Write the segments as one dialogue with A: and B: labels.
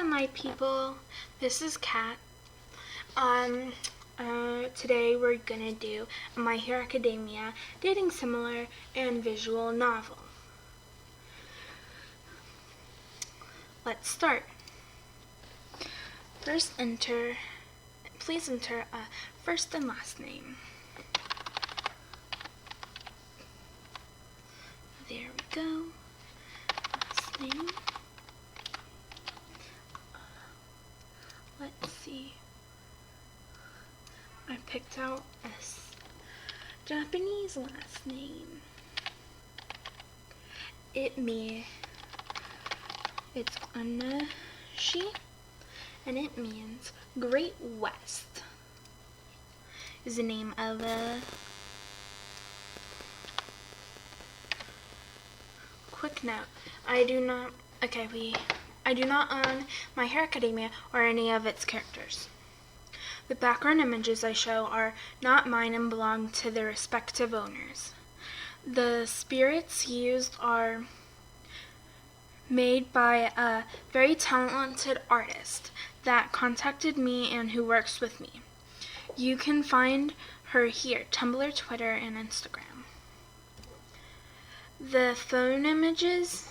A: my people, this is Kat. Today we're gonna do a My Hero Academia dating similar and visual novel. Let's start. Please enter a first and last name. There we go. Last name. Let's see. I picked out a Japanese last name. It's Anashi, and it means Great West. Is the name of a quick note. I do not own My Hero Academia or any of its characters. The background images I show are not mine and belong to their respective owners. The spirits used are made by a very talented artist that contacted me and who works with me. You can find her here, Tumblr, Twitter, and Instagram. The phone images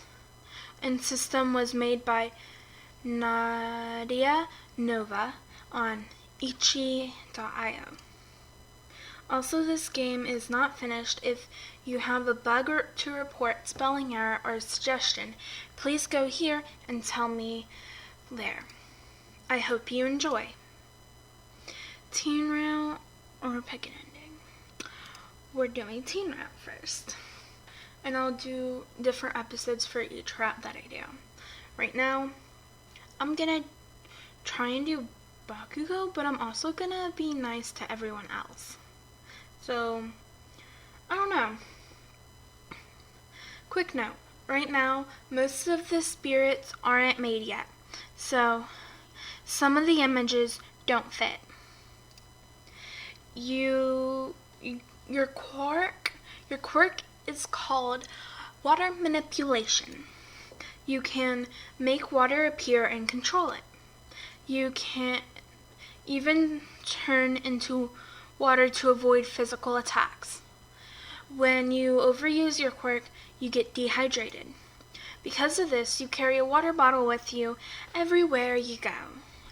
A: and system was made by Nadia Nova on itch.io. Also, this game is not finished. If you have a bug to report, spelling error, or suggestion, please go here and tell me there. I hope you enjoy. Teen route or pick an ending? We're doing teen route first. And I'll do different episodes for each route that I do. Right now, I'm gonna try and do Bakugo, but I'm also gonna be nice to everyone else. So, I don't know. Quick note, right now, most of the spirits aren't made yet, so some of the images don't fit. Your quirk is called water manipulation. You can make water appear and control it. You can even turn into water to avoid physical attacks. When you overuse your quirk, you get dehydrated. Because of this, you carry a water bottle with you everywhere you go.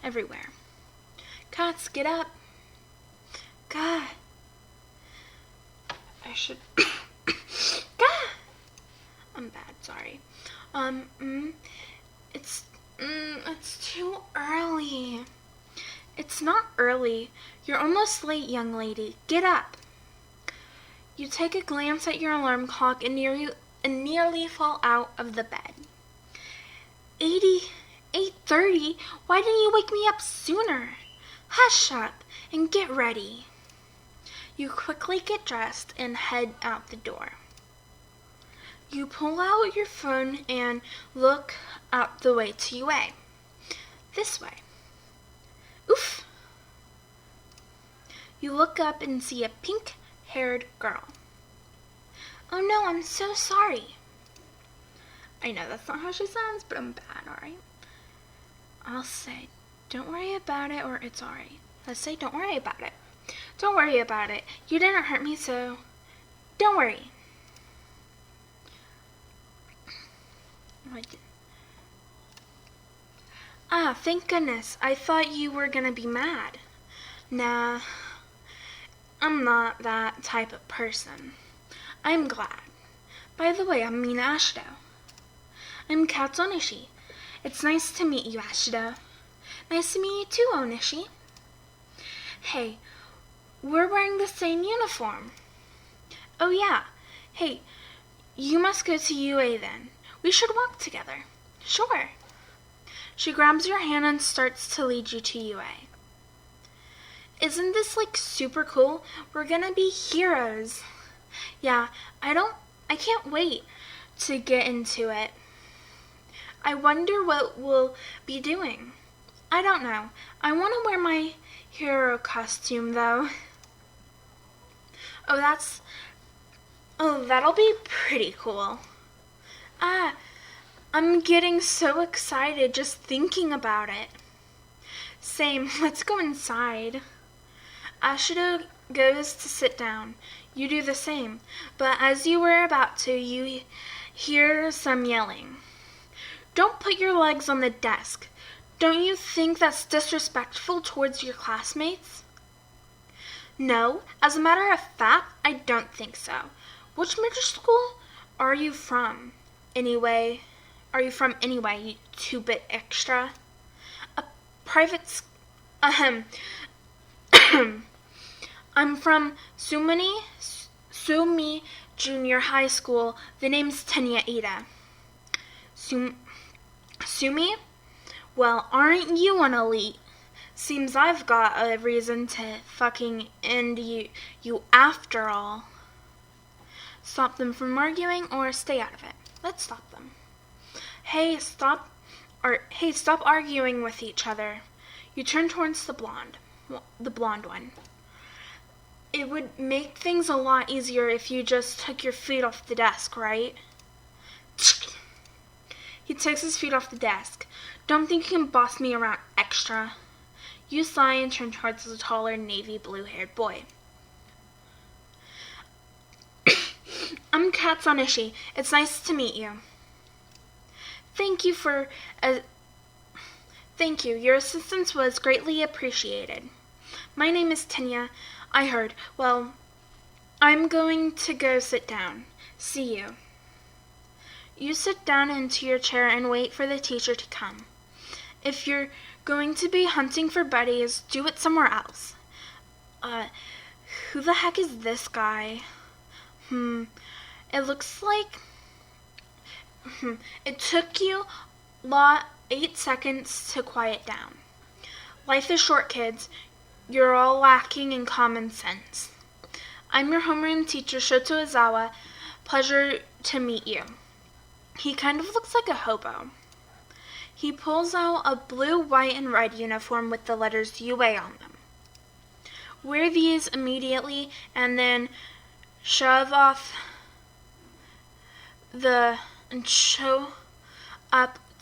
A: Everywhere. Cats, get up. God. I should... God. I'm bad, sorry. It's too early. It's not early. You're almost late, young lady. Get up. You take a glance at your alarm clock and nearly fall out of the bed. 8:30? Why didn't you wake me up sooner? Hush up and get ready. You quickly get dressed and head out the door. You pull out your phone and look out the way to UA. This way. Oof! You look up and see a pink-haired girl. Oh no, I'm so sorry. I know that's not how she sounds, but I'm bad, alright? I'll say, don't worry about it, or it's alright. Let's say, don't worry about it. Don't worry about it. You didn't hurt me, so don't worry. Ah, thank goodness. I thought you were gonna be mad. Nah, I'm not that type of person. I'm glad. By the way, I'm Mina Ashido. I'm Kat Onishi. It's nice to meet you, Ashido. Nice to meet you too, Onishi. Hey, we're wearing the same uniform. Oh yeah. Hey, you must go to UA then. We should walk together. Sure. She grabs your hand and starts to lead you to UA. Isn't this like super cool? We're gonna be heroes. Yeah, I can't wait to get into it. I wonder what we'll be doing. I don't know. I want to wear my hero costume though. Oh, that'll be pretty cool. I'm getting so excited just thinking about it. Same, let's go inside. Ashido goes to sit down. You do the same, but as you were about to, you hear some yelling. Don't put your legs on the desk. Don't you think that's disrespectful towards your classmates? No, as a matter of fact, I don't think so. Which middle school are you from? Anyway, you 2-bit extra? A private I'm from Sumi Junior High School. The name's Tenya Ida. Sumi? Well, aren't you an elite? Seems I've got a reason to fucking end you after all. Stop them from arguing or stay out of it. Let's stop them. Hey, stop arguing with each other. You turn towards the blonde one. It would make things a lot easier if you just took your feet off the desk, right? He takes his feet off the desk. Don't think you can boss me around extra. You sigh and turn towards the taller, navy blue-haired boy. I'm Katsunishi. It's nice to meet you. Thank you. Your assistance was greatly appreciated. My name is Tenya. I heard. Well, I'm going to go sit down. See you. You sit down into your chair and wait for the teacher to come. If you're going to be hunting for buddies, do it somewhere else. Who the heck is this guy? It looks like... It took you 8 seconds to quiet down. Life is short, kids. You're all lacking in common sense. I'm your homeroom teacher, Shoto Izawa. Pleasure to meet you. He kind of looks like a hobo. He pulls out a blue, white, and red uniform with the letters UA on them. Wear these immediately and then show up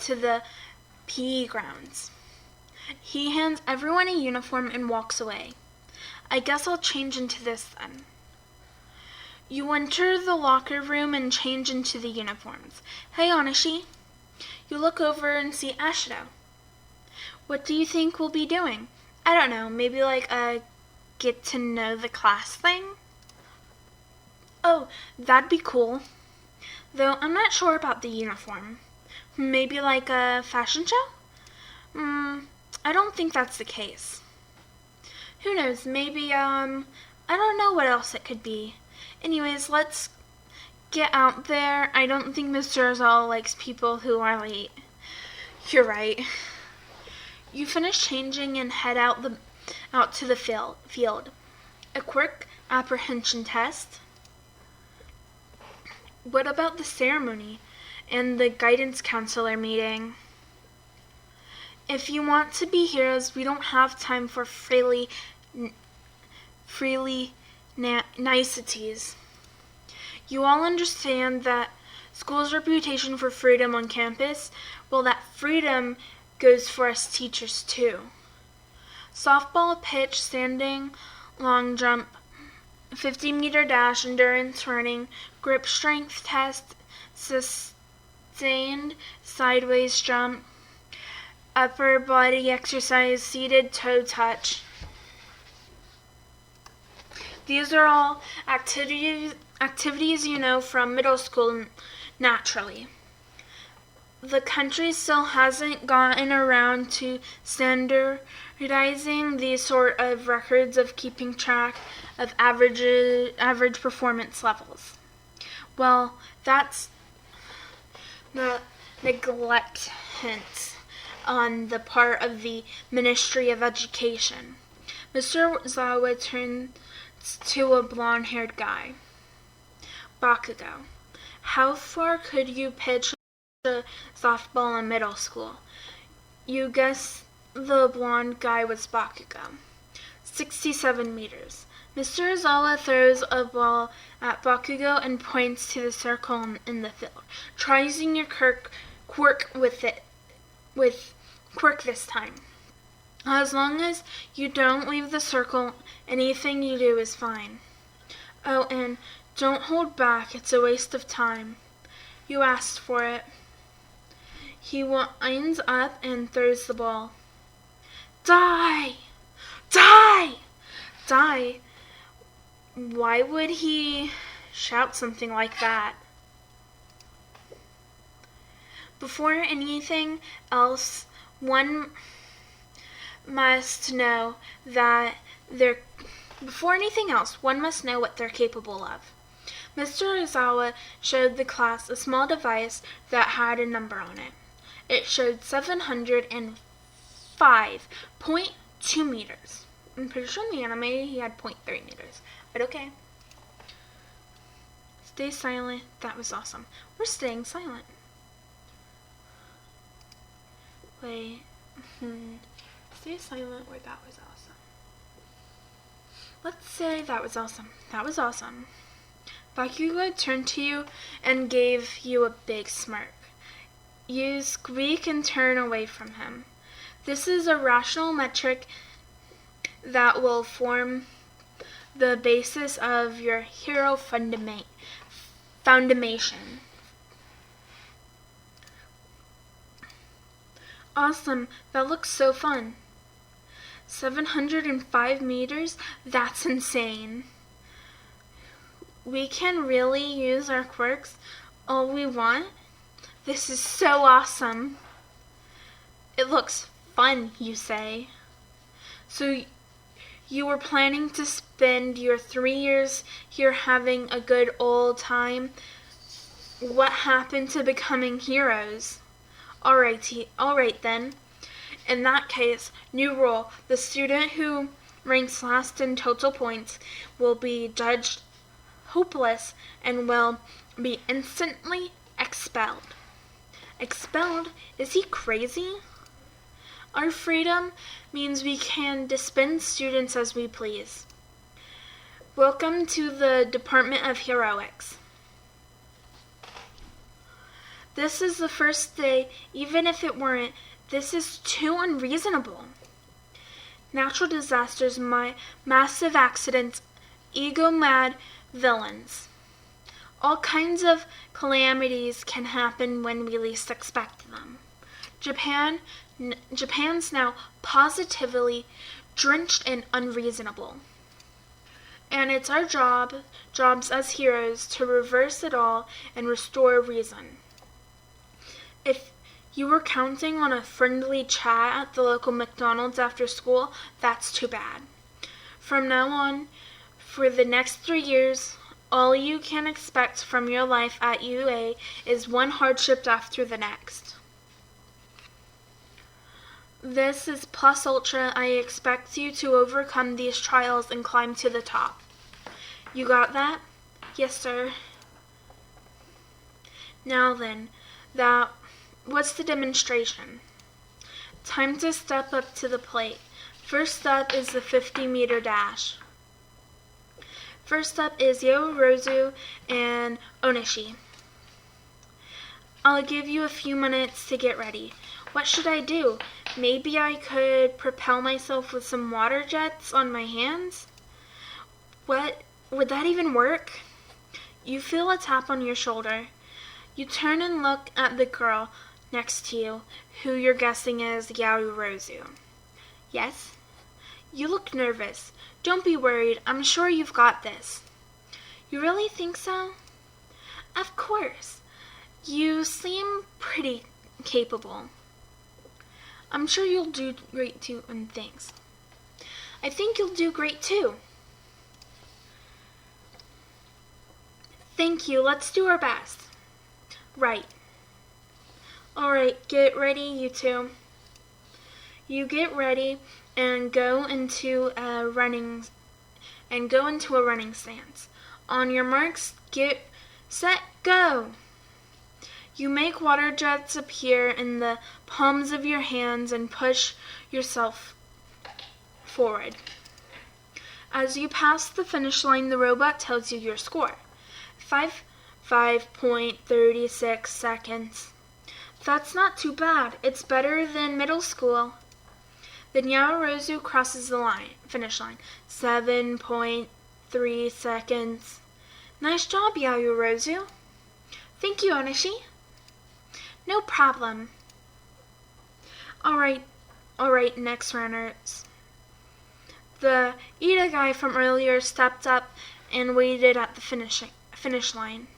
A: to the PE grounds. He hands everyone a uniform and walks away. I guess I'll change into this then. You enter the locker room and change into the uniforms. Hey, Onishi. You look over and see Ashido. What do you think we'll be doing? I don't know, maybe like a get to know the class thing? Oh, that'd be cool. Though I'm not sure about the uniform. Maybe like a fashion show? I don't think that's the case. Who knows, maybe, I don't know what else it could be. Anyways, let's get out there. I don't think Mr. Ozal likes people who are late. You're right. You finish changing and head out to the field. A quick apprehension test. What about the ceremony and the guidance counselor meeting? If you want to be heroes, we don't have time for niceties. You all understand that school's reputation for freedom on campus, well, that freedom goes for us teachers too. Softball, pitch, standing, long jump, 50-meter dash, endurance running, grip strength test, sustained sideways jump, upper body exercise, seated toe touch. These are all activities you know from middle school naturally. The country still hasn't gotten around to standardizing these sort of records of keeping track of average performance levels. Well, that's the negligence on the part of the Ministry of Education. Mr. Zawa turns to a blonde-haired guy. Bakugo. How far could you pitch a softball in middle school? You guess the blonde guy was Bakugo. 67 meters. Mr. Azala throws a ball at Bakugo and points to the circle in the field. Try using your quirk with quirk this time. As long as you don't leave the circle, anything you do is fine. Oh, and don't hold back, it's a waste of time. You asked for it. He winds up and throws the ball. Die! Die! Die! Why would he shout something like that? Before anything else, one must know what they're capable of. Mr. Ozawa showed the class a small device that had a number on it. It showed 705.2 meters. I'm pretty sure in the anime he had 0.3 meters, but okay. Stay silent. That was awesome. We're staying silent. Wait. Stay silent or that was awesome. Let's say that was awesome. That was awesome. Bakugo turned to you and gave you a big smirk. You squeak and turn away from him. This is a rational metric that will form the basis of your hero foundation. Awesome, that looks so fun. 705 meters? That's insane. We can really use our quirks all we want? This is so awesome. It looks fun, you say. So you were planning to spend your 3 years here having a good old time? What happened to becoming heroes? All right then. In that case, new rule. The student who ranks last in total points will be judged hopeless and will be instantly expelled. Expelled? Is he crazy? Our freedom means we can dispense students as we please. Welcome to the Department of Heroics. This is the first day, even if it weren't. This is too unreasonable. Natural disasters, massive accidents, ego-mad villains. All kinds of calamities can happen when we least expect them. Japan's now positively drenched in unreasonable. And it's our jobs as heroes to reverse it all and restore reason. If you were counting on a friendly chat at the local McDonald's after school, that's too bad. From now on, for the next 3 years, all you can expect from your life at UA is one hardship after the next. This is plus ultra. I expect you to overcome these trials and climb to the top. You got that? Yes, sir. Now then, what's the demonstration? Time to step up to the plate. First up is the 50-meter dash. First up is Yaoyorozu and Onishi. I'll give you a few minutes to get ready. What should I do? Maybe I could propel myself with some water jets on my hands? What? Would that even work? You feel a tap on your shoulder. You turn and look at the girl next to you, who you're guessing is Yaoyorozu. Yes? You look nervous. Don't be worried. I'm sure you've got this. You really think so? Of course. You seem pretty capable. I'm sure you'll do great too, and thanks. I think you'll do great too. Thank you. Let's do our best. Right. Alright, get ready, you two. You get ready and go into a running stance. On your marks, get set, go. You make water jets appear in the palms of your hands and push yourself forward. As you pass the finish line, the robot tells you your score. 5.36 seconds. That's not too bad. It's better than middle school. Then Yaoyorozu crosses the finish line. 7.3 seconds. Nice job, Yaoyorozu. Thank you, Onishi. No problem. All right, next runners. The Ida guy from earlier stepped up and waited at the finish line.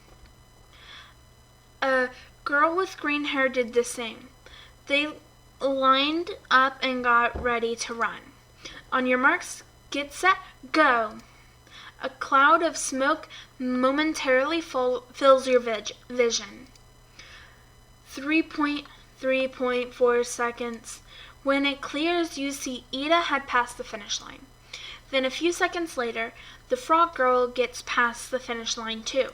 A: A girl with green hair did the same. They lined up and got ready to run. On your marks, get set, go. A cloud of smoke momentarily fills your vision. 3.4 seconds. When it clears, you see Ida had passed the finish line. Then a few seconds later, the frog girl gets past the finish line too.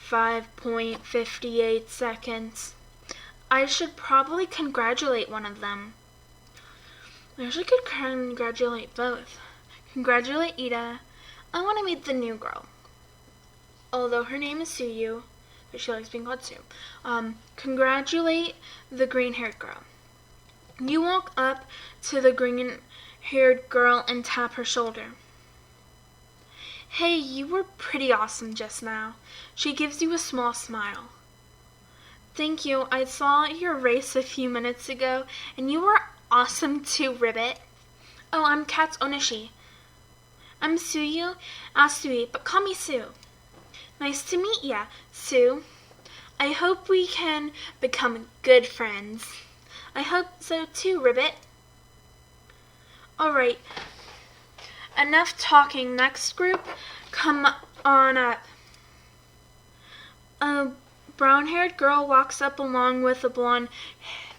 A: 5.58 seconds. I should probably congratulate one of them. I actually could congratulate both. Congratulate Ida. I want to meet the new girl. Although her name is Suyu, but she likes being called Sue. Congratulate the green-haired girl. You walk up to the green-haired girl and tap her shoulder. Hey, you were pretty awesome just now. She gives you a small smile. Thank you. I saw your race a few minutes ago, and you were awesome too, Ribbit. Oh, I'm Kat Onishi. I'm Suyu Asui, but call me Sue. Nice to meet ya, Sue. I hope we can become good friends. I hope so too, Ribbit. All right. Enough talking. Next group, come on up. A brown-haired girl walks up along with a blonde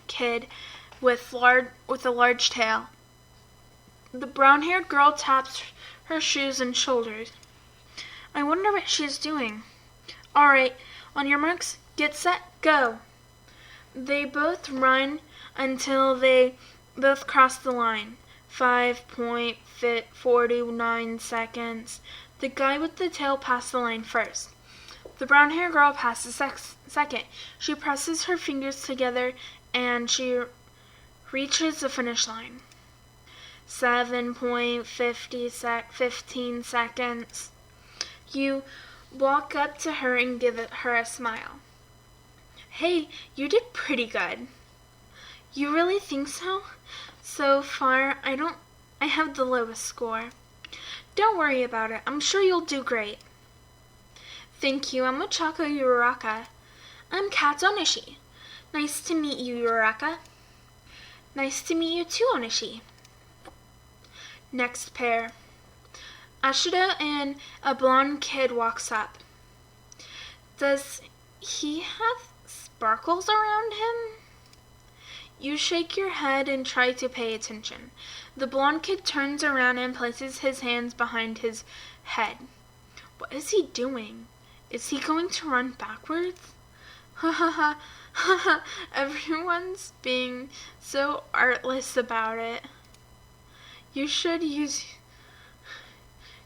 A: kid with a large tail. The brown-haired girl taps her shoes and shoulders. I wonder what she's doing. All right, on your marks, get set, go. They both run until they both cross the line. 5.49 seconds. The guy with the tail passed the line first. The brown-haired girl passes second. She presses her fingers together and she reaches the finish line. 7.15 seconds. You walk up to her and give her a smile. Hey, you did pretty good. You really think so? So far, I have the lowest score. Don't worry about it. I'm sure you'll do great. Thank you. I'm Ochako Uraraka. I'm Kat Onishi. Nice to meet you, Uraraka. Nice to meet you too, Onishi. Next pair. Ashida and a blonde kid walks up. Does he have sparkles around him? You shake your head and try to pay attention. The blonde kid turns around and places his hands behind his head. What is he doing? Is he going to run backwards? Ha ha ha ha ha. Everyone's being so artless about it. You should use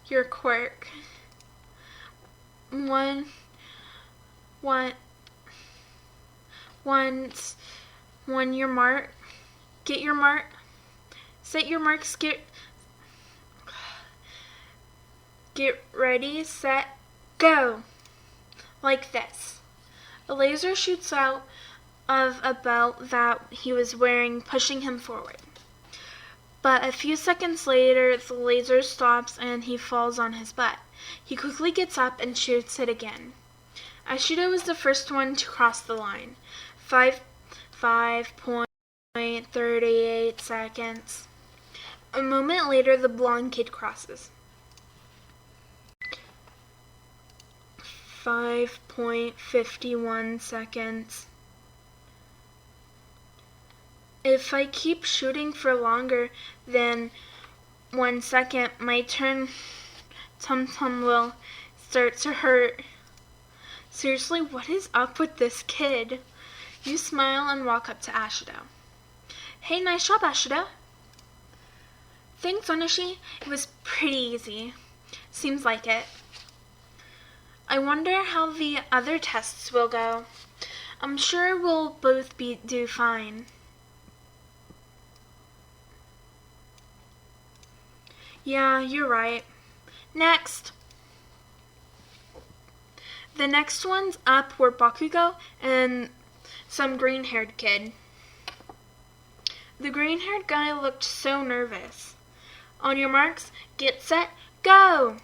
A: your quirk. When your mark, get your mark, set your marks, get ready, set, go. Like this. A laser shoots out of a belt that he was wearing, pushing him forward. But a few seconds later, the laser stops and he falls on his butt. He quickly gets up and shoots it again. Ashida was the first one to cross the line. 5.38 seconds. A moment later, the blonde kid crosses. 5.51 seconds. If I keep shooting for longer than 1 second, my tum-tum will start to hurt. Seriously, what is up with this kid? You smile and walk up to Ashida. Hey, nice job, Ashida. Thanks, Onishi. It was pretty easy. Seems like it. I wonder how the other tests will go. I'm sure we'll both do fine. Yeah, you're right. Next. The next ones up were Bakugo and some green-haired kid. The green-haired guy looked so nervous. On your marks, get set, go!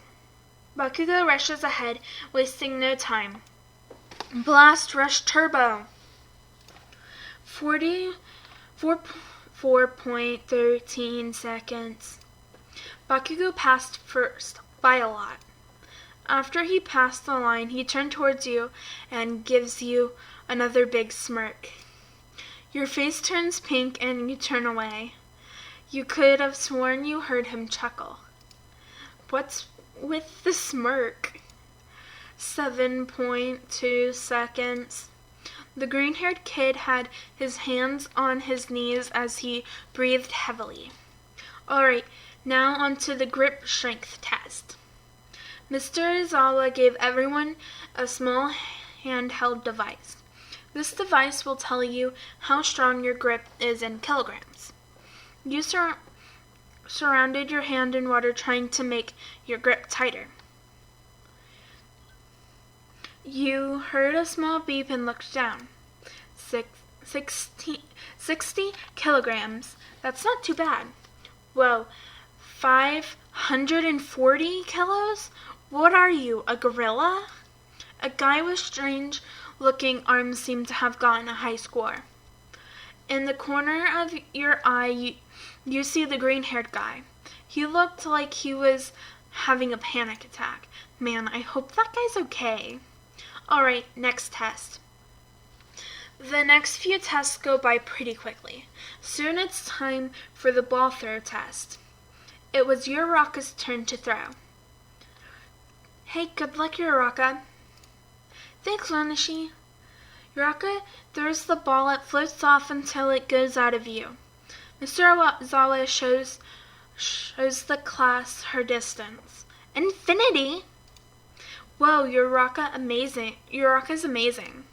A: Bakugo rushes ahead, wasting no time. Blast Rush Turbo! 4.13 seconds. Bakugo passed first, by a lot. After he passed the line, he turned towards you and gives you another big smirk. Your face turns pink and you turn away. You could have sworn you heard him chuckle. What's with the smirk? 7.2 seconds. The green-haired kid had his hands on his knees as he breathed heavily. Alright, now onto the grip strength test. Mr. Izawa gave everyone a small handheld device. This device will tell you how strong your grip is in kilograms. You surrounded your hand in water trying to make your grip tighter. You heard a small beep and looked down. 60 kilograms. That's not too bad. Whoa, 540 kilos? What are you, a gorilla? A guy with strange-looking arms seemed to have gotten a high score. In the corner of your eye, you see the green-haired guy. He looked like he was having a panic attack. Man, I hope that guy's okay. Alright, next test. The next few tests go by pretty quickly. Soon it's time for the ball throw test. It was Uraraka's turn to throw. Hey, good luck, Uraraka. Thanks, Onishi. Uraraka throws the ball. It floats off until it goes out of view. Mr. Izawa shows the class her distance. Infinity? Whoa, Uraraka's amazing.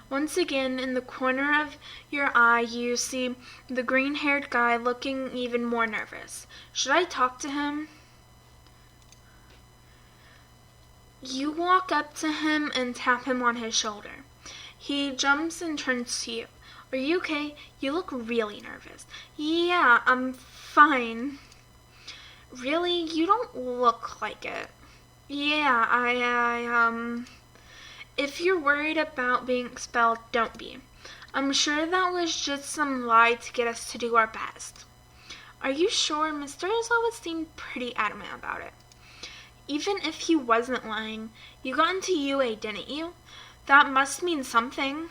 A: Once again, in the corner of your eye, you see the green-haired guy looking even more nervous. Should I talk to him? You walk up to him and tap him on his shoulder. He jumps and turns to you. Are you okay? You look really nervous. Yeah, I'm fine. Really? You don't look like it. Yeah, if you're worried about being expelled, don't be. I'm sure that was just some lie to get us to do our best. Are you sure? Mr. Izawa seemed pretty adamant about it. Even if he wasn't lying, you got into UA, didn't you? That must mean something.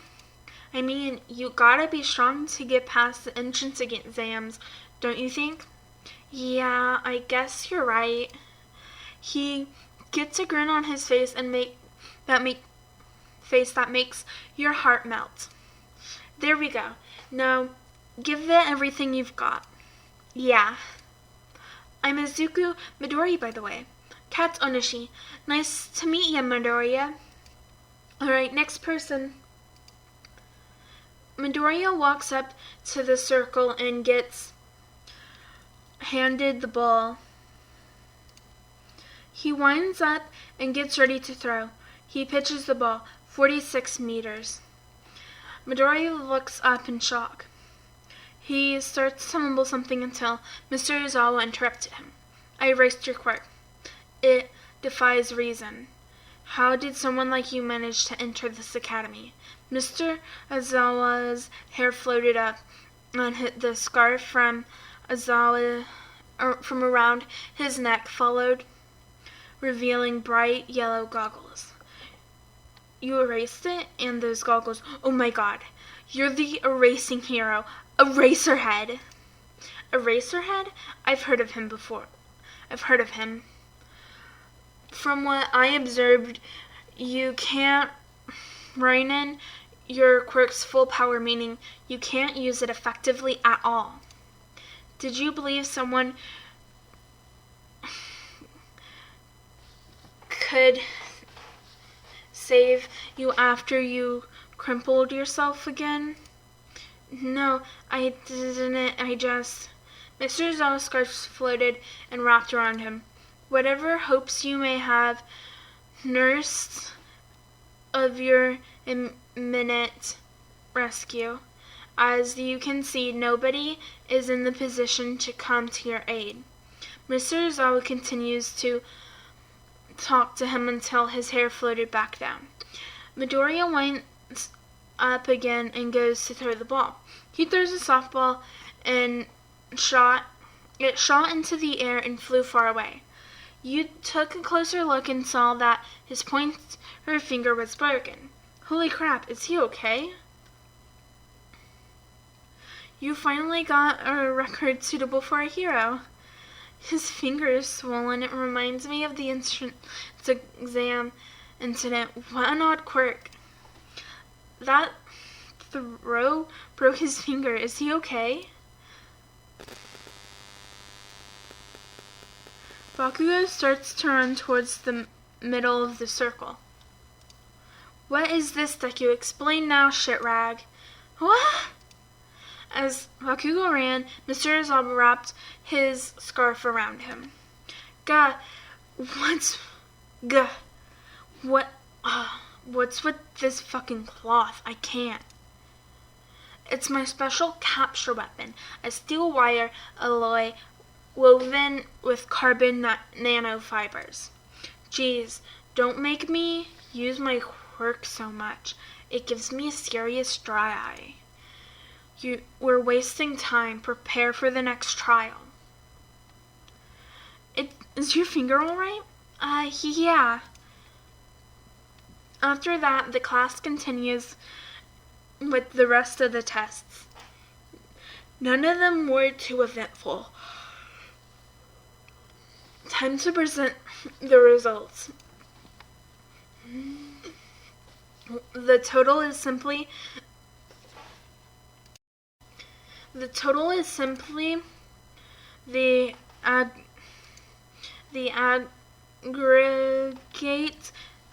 A: I mean, you gotta be strong to get past the entrance exams, don't you think? Yeah, I guess you're right. He gets a grin on his face and that makes your heart melt. There we go. Now, give it everything you've got. Yeah. I'm Izuku Midori, by the way. Cat Onishi. Nice to meet you, Midoriya. Alright, next person. Midoriya walks up to the circle and gets handed the ball. He winds up and gets ready to throw. He pitches the ball, 46 meters. Midoriya looks up in shock. He starts to mumble something until Mr. Izawa interrupted him. I erased your quirk. It defies reason. How did someone like you manage to enter this academy? Mr. Izawa's hair floated up, and the scarf from around his neck followed, revealing bright yellow goggles. You erased it, and those goggles. Oh my god. You're the erasing hero. Eraserhead. Eraserhead? I've heard of him before. From what I observed, you can't rein in your quirk's full power, meaning you can't use it effectively at all. Did you believe someone could save you after you crumpled yourself again? No, I didn't. Mr. Zell's scarf floated and wrapped around him. Whatever hopes you may have nursed of your imminent rescue, as you can see, nobody is in the position to come to your aid. Mr. Zell continues to talk to him until his hair floated back down. Midoriya winds up again and goes to throw the ball. He throws a softball and it shot into the air and flew far away. You took a closer look and saw that his pointer finger was broken. Holy crap, is he okay? You finally got a record suitable for a hero. His finger is swollen. It reminds me of the entrance exam incident. What an odd quirk. That throw broke his finger. Is he okay? Bakugo starts to run towards the middle of the circle. What is this, Deku? Explain now, shitrag. What? As Bakugo ran, Mr. Izawa wrapped his scarf around him. What's with this fucking cloth? I can't. It's my special capture weapon, a steel wire alloy woven with carbon nanofibers. Geez, don't make me use my quirk so much. It gives me a serious dry eye. We're wasting time. Prepare for the next trial. Is your finger alright? Yeah. After that, the class continues with the rest of the tests. None of them were too eventful. Time to present the results. The total is simply the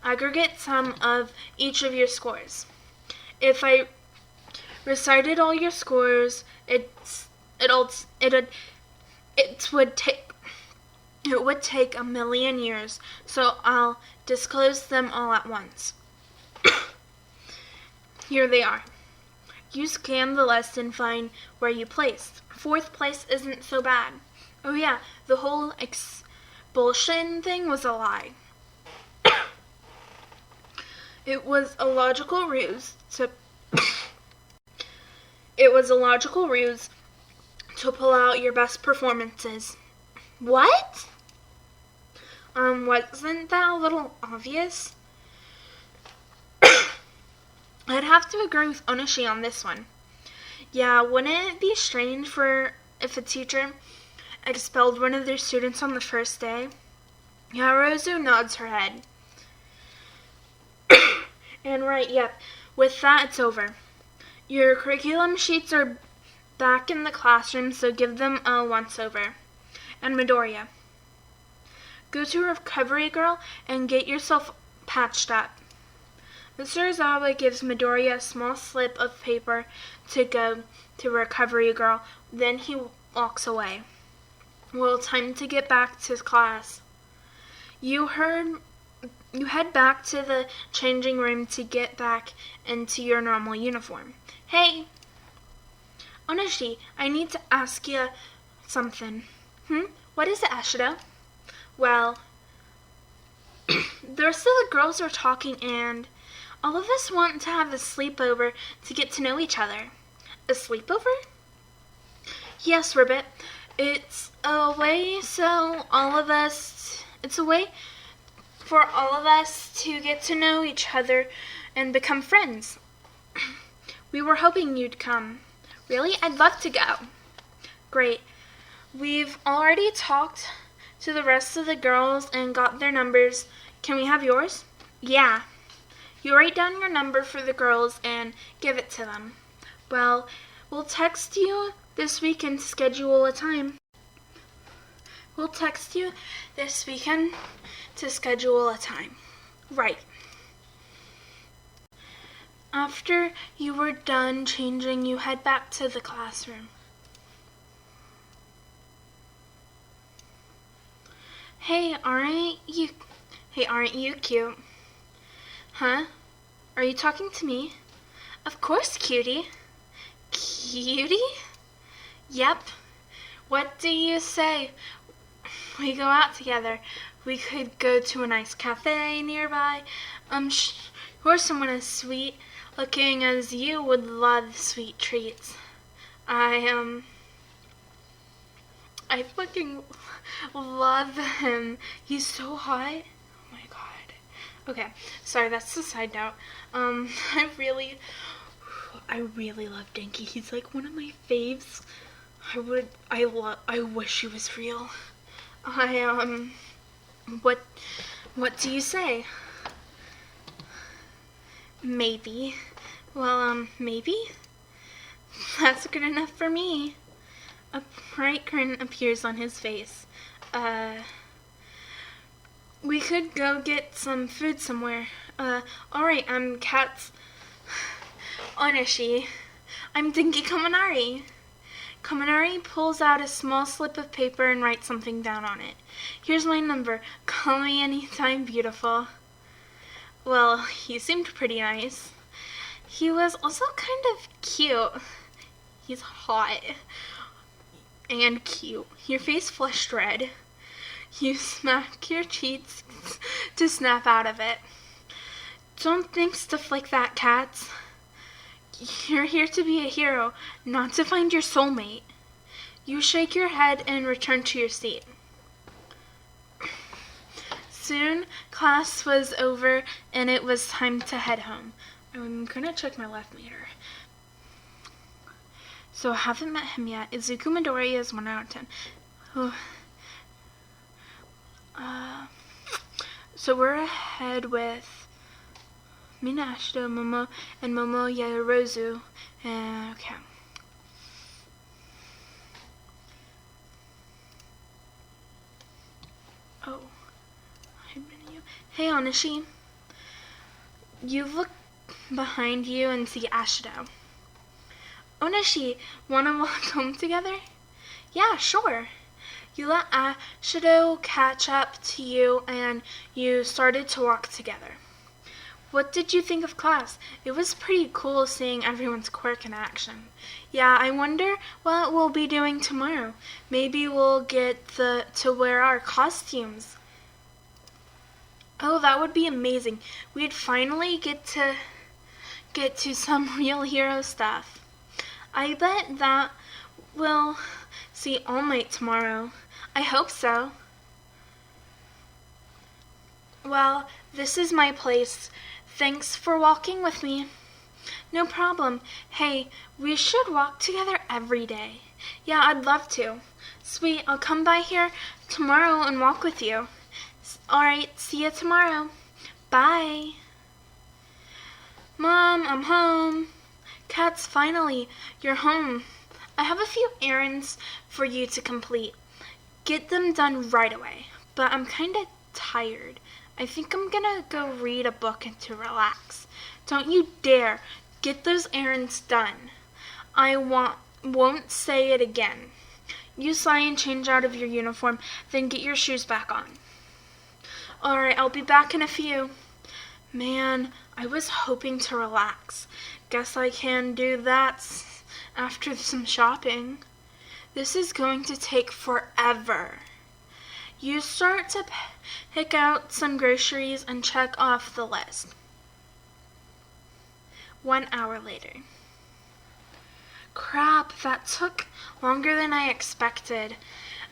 A: aggregate sum of each of your scores. If I recited all your scores, it would take a million years, so I'll disclose them all at once. Here they are. You scan the list and find where you placed. 4th place isn't so bad. Oh yeah, the whole expulsion thing was a lie. It was a logical ruse to pull out your best performances. What? Wasn't that a little obvious? I'd have to agree with Onoshi on this one. Yeah, wouldn't it be strange if a teacher expelled one of their students on the first day? Yeah, Rozu nods her head. And right, yep. With that, it's over. Your curriculum sheets are back in the classroom, so give them a once-over. And Midoriya, go to Recovery Girl and get yourself patched up. Mr. Izawa gives Midoriya a small slip of paper to go to Recovery Girl. Then he walks away. Well, time to get back to class. You head back to the changing room to get back into your normal uniform. Hey! Onoshi, I need to ask you something. What is it, Ashida? Well, the rest of the girls are talking and all of us want to have a sleepover to get to know each other. A sleepover? Yes, Ribbit. It's a way for all of us to get to know each other and become friends. We were hoping you'd come. Really? I'd love to go. Great. We've already talked to the rest of the girls and got their numbers. Can we have yours? Yeah. You write down your number for the girls and give it to them. Well, we'll text you this weekend to schedule a time. Right. After you were done changing, you head back to the classroom. Hey, aren't you cute? Huh? Are you talking to me? Of course, cutie. Cutie? Yep. What do you say? We go out together. We could go to a nice cafe nearby. Or someone as sweet looking as you would love sweet treats. I fucking love him. He's so hot. Oh my god. Okay, sorry, that's the side note. I really love Dinky. He's like one of my faves. I wish he was real. What do you say? Maybe. Well, maybe? That's good enough for me. A bright grin appears on his face. We could go get some food somewhere. Alright, I'm Kat's Onishi. I'm Dinky Kaminari. Kaminari pulls out a small slip of paper and writes something down on it. Here's my number. Call me anytime, beautiful. Well, he seemed pretty nice. He was also kind of cute. He's hot and cute. Your face flushed red. You smack your cheeks to snap out of it. Don't think stuff like that, Cats. You're here to be a hero, not to find your soulmate. You shake your head and return to your seat. Soon, class was over and it was time to head home. I'm gonna check my left meter. So I haven't met him yet. Izuku Midori is 1 out of 10. So we're ahead with Mina Ashito, Momo, and Momo Yaoyorozu. Okay. Oh. Hey, Onishi. You look behind you and see Ashito. Onishi, wanna walk home together? Yeah, sure. You let Ashito catch up to you and you started to walk together. What did you think of class? It was pretty cool seeing everyone's quirk in action. Yeah, I wonder what we'll be doing tomorrow. Maybe we'll get to wear our costumes. Oh, that would be amazing. We'd finally get to some real hero stuff. I bet that we'll see All Might tomorrow. I hope so. Well, this is my place. Thanks for walking with me. No problem. Hey, we should walk together every day. Yeah, I'd love to. Sweet, I'll come by here tomorrow and walk with you. Alright, see you tomorrow. Bye. Mom, I'm home. Cats, finally, you're home. I have a few errands for you to complete. Get them done right away. But I'm kinda tired. I think I'm gonna go read a book and to relax. Don't you dare get those errands done. I won't say it again. You sigh and change out of your uniform, then get your shoes back on. Alright, I'll be back in a few. Man, I was hoping to relax. Guess I can do that after some shopping. This is going to take forever. You start to pick out some groceries and check off the list. 1 hour later. Crap, that took longer than I expected.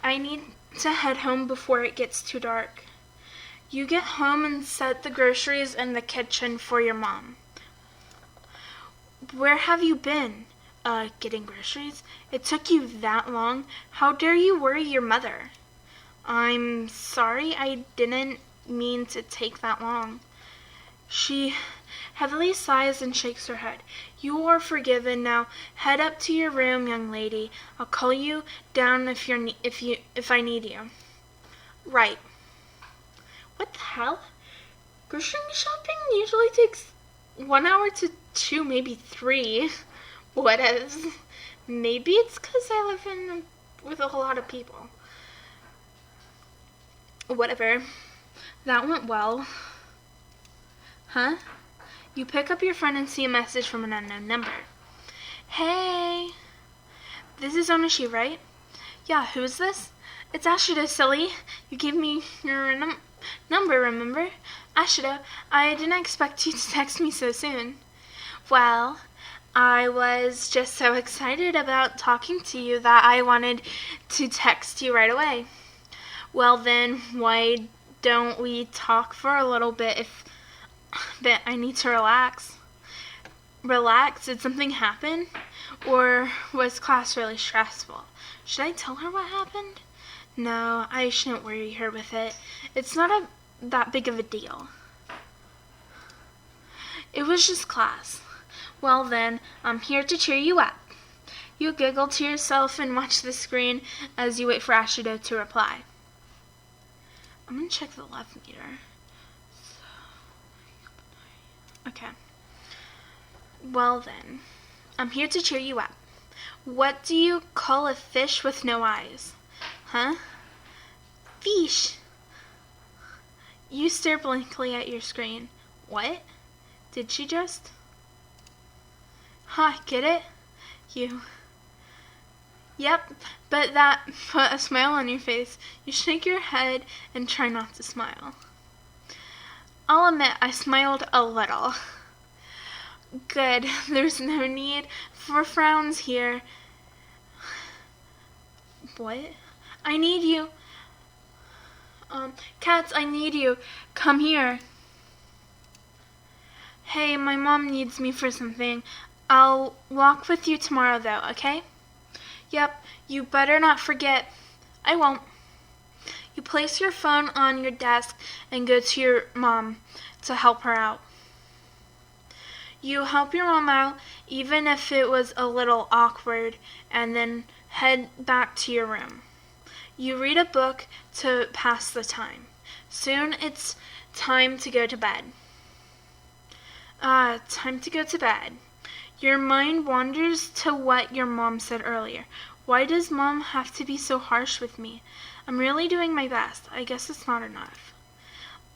A: I need to head home before it gets too dark. You get home and set the groceries in the kitchen for your mom. Where have you been? Getting groceries? It took you that long? How dare you worry your mother? I'm sorry, I didn't mean to take that long. She heavily sighs and shakes her head. You are forgiven now. Head up to your room, young lady. I'll call you down if I need you. Right. What the hell? Grocery shopping usually takes 1 hour to 2, maybe 3. What is? Maybe it's because I live with a whole lot of people. Whatever. That went well. Huh? You pick up your phone and see a message from an unknown number. Hey, this is Onishi, right? Yeah, who is this? It's Ashido, silly. You gave me your number, remember? Ashido, I didn't expect you to text me so soon. Well, I was just so excited about talking to you that I wanted to text you right away. Well then, why don't we talk for a little bit but I need to relax. Relax? Did something happen? Or was class really stressful? Should I tell her what happened? No, I shouldn't worry her with it. It's not that big of a deal. It was just class. Well then, I'm here to cheer you up. You giggle to yourself and watch the screen as you wait for Ashido to reply. I'm going to check the love meter. Okay. Well then, I'm here to cheer you up. What do you call a fish with no eyes? Huh? Fish. You stare blankly at your screen. What? Did she just? Huh, get it? You. Yep, but that put a smile on your face. You shake your head and try not to smile. I'll admit I smiled a little. Good, there's no need for frowns here. What? I need you. Cats, I need you. Come here. Hey, my mom needs me for something. I'll walk with you tomorrow though, okay? Yep, you better not forget. I won't. You place your phone on your desk and go to your mom to help her out. You help your mom out, even if it was a little awkward, and then head back to your room. You read a book to pass the time. Soon it's time to go to bed. Time to go to bed. Your mind wanders to what your mom said earlier. Why does mom have to be so harsh with me? I'm really doing my best. I guess it's not enough.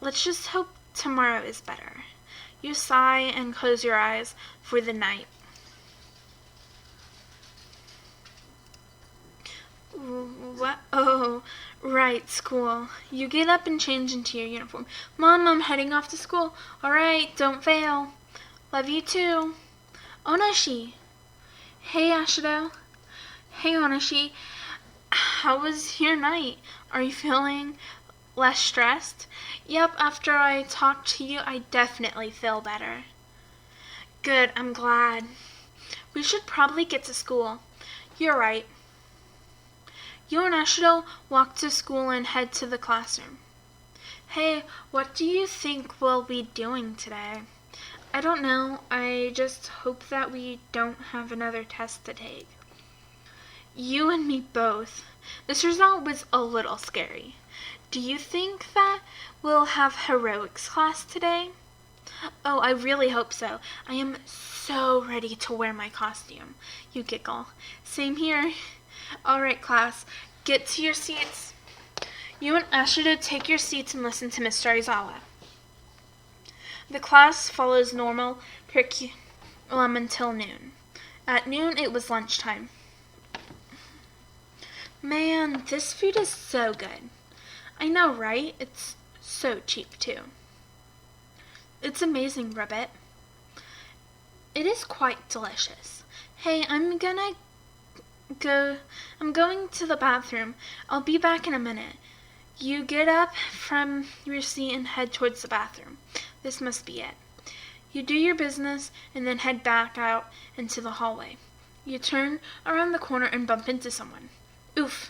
A: Let's just hope tomorrow is better. You sigh and close your eyes for the night. What? Oh, right, school. You get up and change into your uniform. Mom, I'm heading off to school. All right, don't fail. Love you too. Onashi. Hey, Ashido. Hey, Onashi. How was your night? Are you feeling less stressed? Yep, after I talked to you, I definitely feel better. Good, I'm glad. We should probably get to school. You're right. You and Ashido walk to school and head to the classroom. Hey, what do you think we'll be doing today? I don't know. I just hope that we don't have another test to take. You and me both. This result was a little scary. Do you think that we'll have heroics class today? Oh, I really hope so. I am so ready to wear my costume. You giggle. Same here. All right, class, get to your seats. You and Ashido take your seats and listen to Mr. Aizawa. The class follows normal curriculum until noon. At noon, it was lunchtime. Man, this food is so good. I know, right? It's so cheap, too. It's amazing, Rabbit. It is quite delicious. Hey, I'm going to the bathroom. I'll be back in a minute. You get up from your seat and head towards the bathroom. This must be it. You do your business and then head back out into the hallway. You turn around the corner and bump into someone. Oof.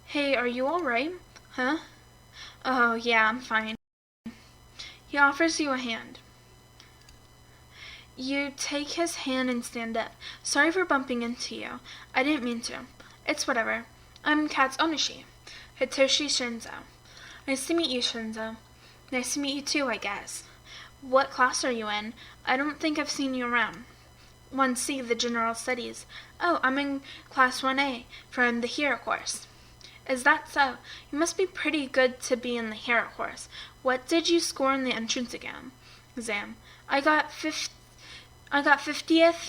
A: Hey, are you all right? Huh? Oh, yeah, I'm fine. He offers you a hand. You take his hand and stand up. Sorry for bumping into you. I didn't mean to. It's whatever. I'm Kat's Onishi, Hitoshi Shinzo. Nice to meet you, Shinzo. Nice to meet you too, I guess. What class are you in? I don't think I've seen you around. 1C, the General Studies. Oh, I'm in Class 1A from the Hero course. Is that so? You must be pretty good to be in the Hero course. What did you score in the entrance exam? I got 50th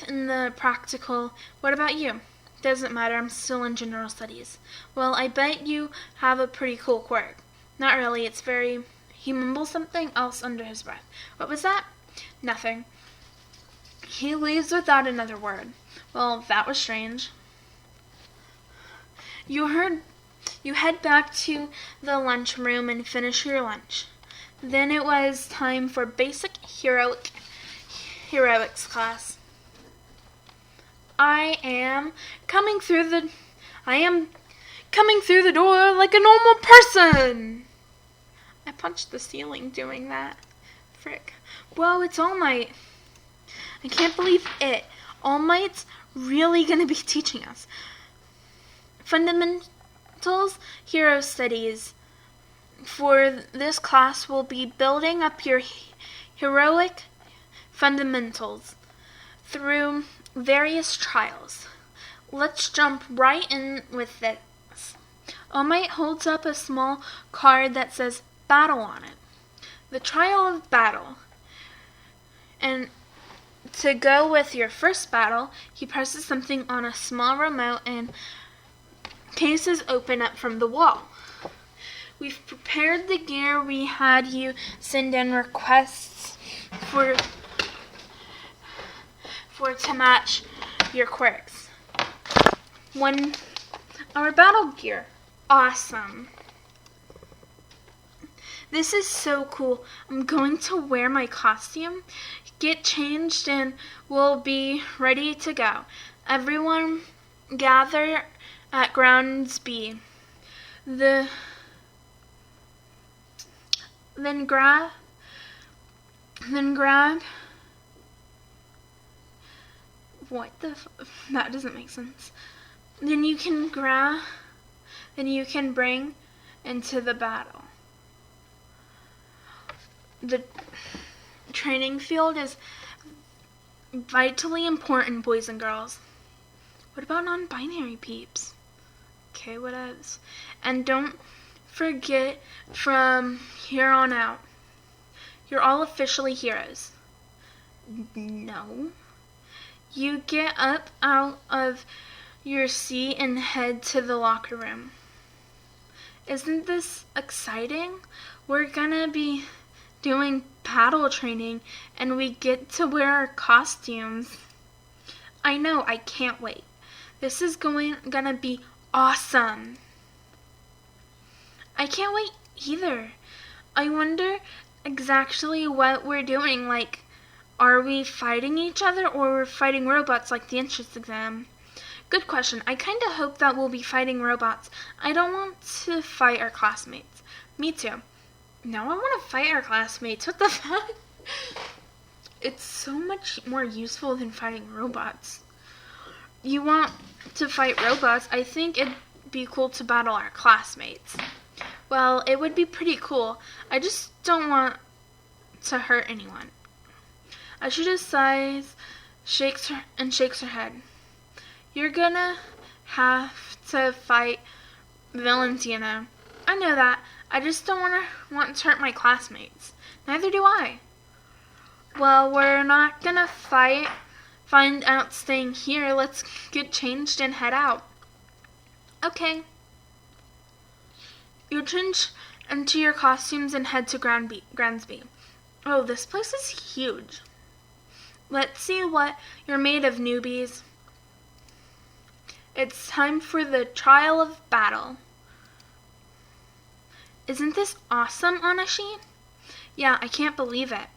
A: in the practical. What about you? Doesn't matter, I'm still in General Studies. Well, I bet you have a pretty cool quirk. Not really, it's very... He mumbles something else under his breath. What was that? Nothing. He leaves without another word. Well, that was strange. You head back to the lunchroom and finish your lunch. Then it was time for basic heroics class. I am coming through the door like a normal person. I punched the ceiling doing that. Frick. Whoa, it's All Might. I can't believe it. All Might's really gonna be teaching us. Fundamentals, Hero Studies. For this class, we'll be building up your heroic fundamentals through various trials. Let's jump right in with this. All Might holds up a small card that says battle on it. The trial of battle. And to go with your first battle, he presses something on a small remote and cases open up from the wall. We've prepared the gear. We had you send in requests for to match your quirks. Our battle gear. Awesome. This is so cool. I'm going to wear my costume, get changed, and we'll be ready to go. Everyone gather at Grounds B. Then grab that doesn't make sense. Then you can bring into the battle. The training field is vitally important, boys and girls. What about non-binary peeps? Okay, what else? And don't forget, from here on out, you're all officially heroes. No. You get up out of your seat and head to the locker room. Isn't this exciting? We're gonna be doing battle training and we get to wear our costumes. I know, I can't wait. This is gonna be awesome. I can't wait either. I wonder exactly what we're doing. Like, are we fighting each other or we're fighting robots like the entrance exam? Good question. I kind of hope that we'll be fighting robots. I don't want to fight our classmates. Me too. No, I want to fight our classmates. What the fuck? It's so much more useful than fighting robots. You want to fight robots? I think it'd be cool to battle our classmates. Well, it would be pretty cool. I just don't want to hurt anyone. Ashita sighs, shakes her head. You're gonna have to fight villains, you know. I know that. I just don't want to hurt my classmates. Neither do I. Well, we're not gonna find out staying here. Let's get changed and head out. Okay. You change into your costumes and head to Grounds B. Oh, this place is huge. Let's see what you're made of, newbies. It's time for the trial of battle. Isn't this awesome, Anashi? Yeah, I can't believe it.